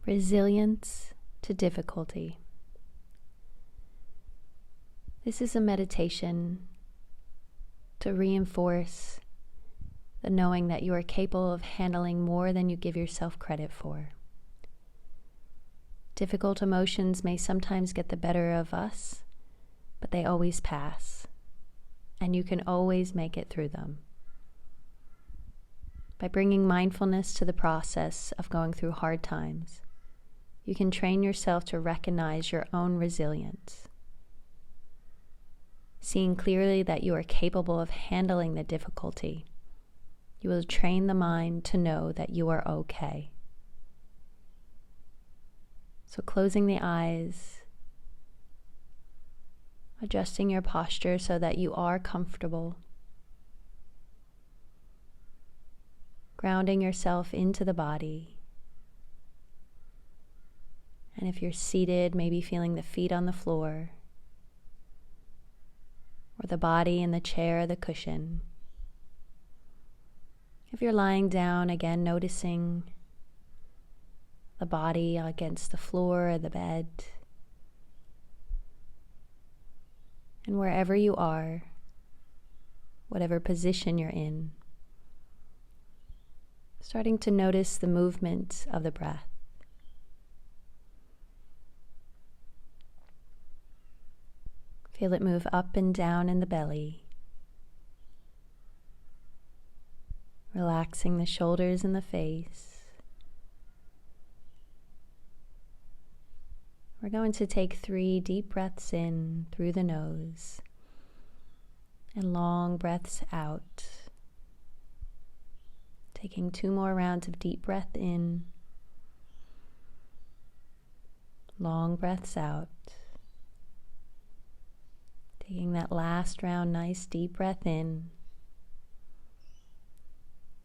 Resilience to difficulty. This is a meditation to reinforce the knowing that you are capable of handling more than you give yourself credit for. Difficult emotions may sometimes get the better of us, but they always pass, and you can always make it through them. By bringing mindfulness to the process of going through hard times, you can train yourself to recognize your own resilience. Seeing clearly that you are capable of handling the difficulty, you will train the mind to know that you are okay. So closing the eyes, adjusting your posture so that you are comfortable, grounding yourself into the body. And if you're seated, maybe feeling the feet on the floor, or the body in the chair or the cushion. If you're lying down, again, noticing the body against the floor or the bed. And wherever you are, whatever position you're in, starting to notice the movement of the breath. Feel it move up and down in the belly, relaxing the shoulders and the face. We're going to take 3 deep breaths in through the nose and long breaths out. Taking 2 more rounds of deep breath in, long breaths out. Taking that last round, nice deep breath in.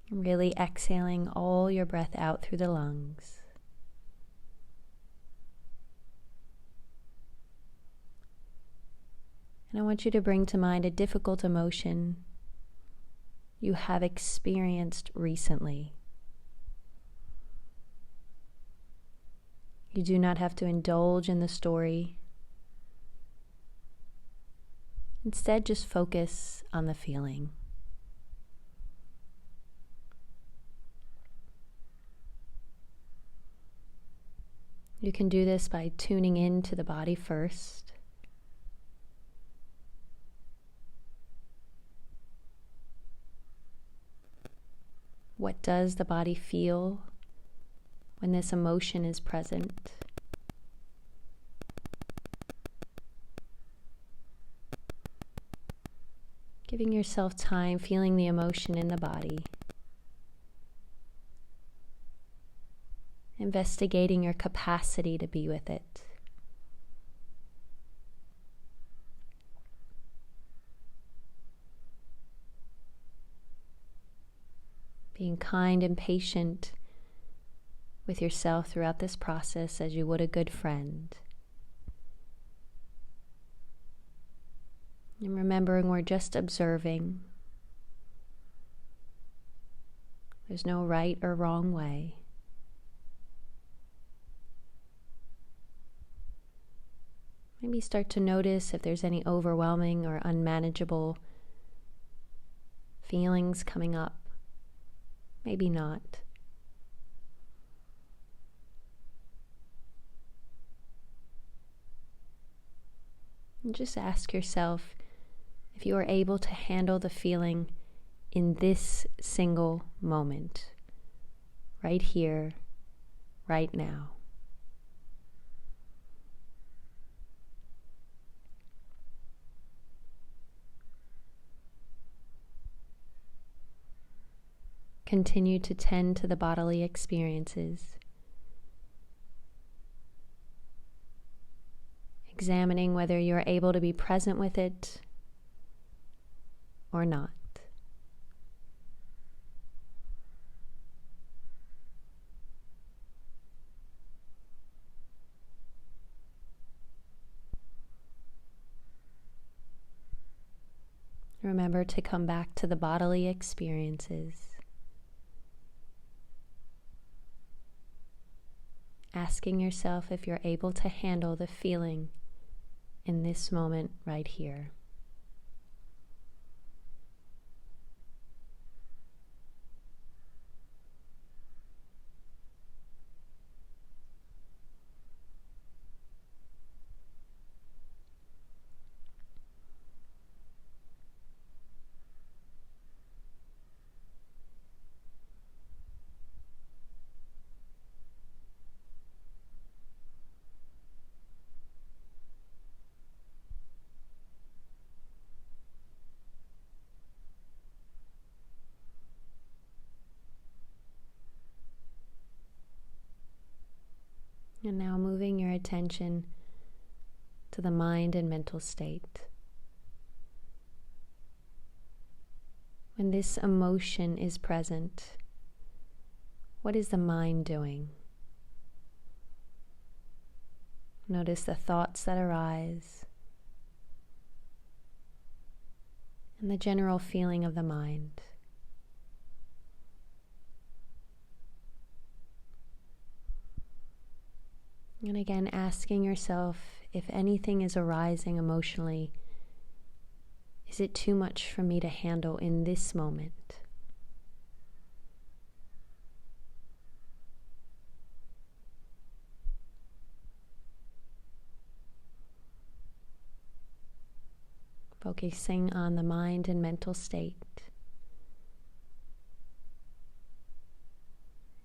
And really exhaling all your breath out through the lungs. And I want you to bring to mind a difficult emotion you have experienced recently. You do not have to indulge in the story. Instead, just focus on the feeling. You can do this by tuning in to the body first. What does the body feel when this emotion is present? Giving yourself time, feeling the emotion in the body. Investigating your capacity to be with it. Being kind and patient with yourself throughout this process as you would a good friend. And remembering we're just observing. There's no right or wrong way. Maybe start to notice if there's any overwhelming or unmanageable feelings coming up. Maybe not. And just ask yourself if you are able to handle the feeling in this single moment, right here, right now. Continue to tend to the bodily experiences, examining whether you're able to be present with it or not. Remember to come back to the bodily experiences. asking yourself if you're able to handle the feeling in this moment right here. And now moving your attention to the mind and mental state. When this emotion is present, what is the mind doing? Notice the thoughts that arise and the general feeling of the mind. And again, asking yourself if anything is arising emotionally, is it too much for me to handle in this moment? Focusing on the mind and mental state.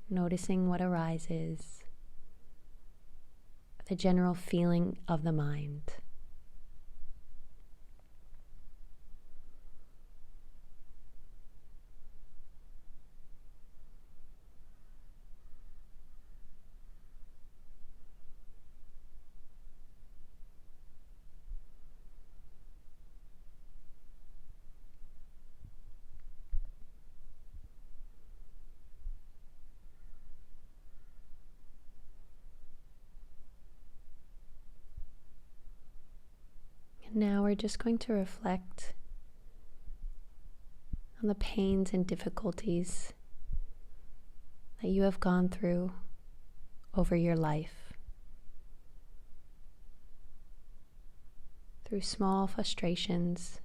Noticing what arises. The general feeling of the mind. Now we're just going to reflect on the pains and difficulties that you have gone through over your life. Through small frustrations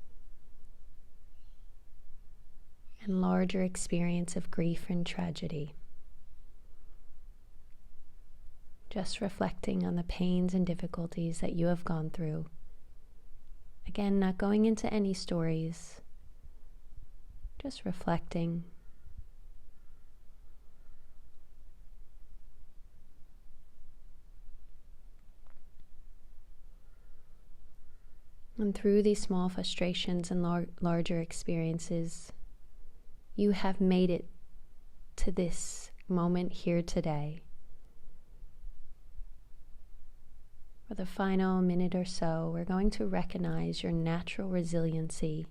and larger experience of grief and tragedy. Just reflecting on the pains and difficulties that you have gone through. Again, not going into any stories, just reflecting. And through these small frustrations and larger experiences, you have made it to this moment here today. For the final minute or so, we're going to recognize your natural resiliency,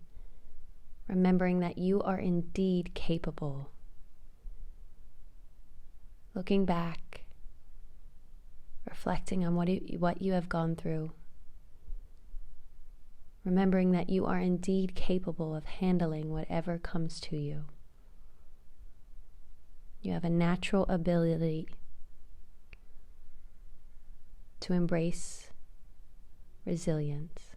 remembering that you are indeed capable. Looking back, reflecting on what you have gone through, remembering that you are indeed capable of handling whatever comes to you. You have a natural ability to embrace resilience.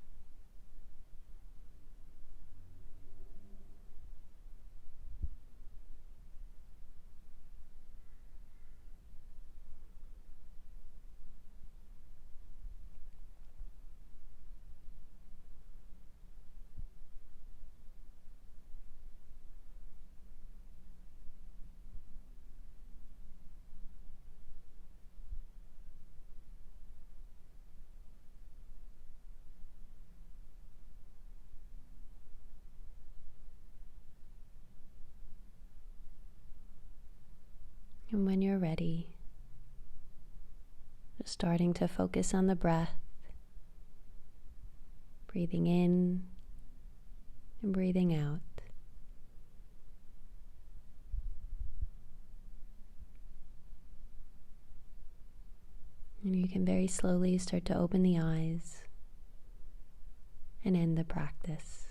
And when you're ready, just starting to focus on the breath, breathing in and breathing out. And you can very slowly start to open the eyes and end the practice.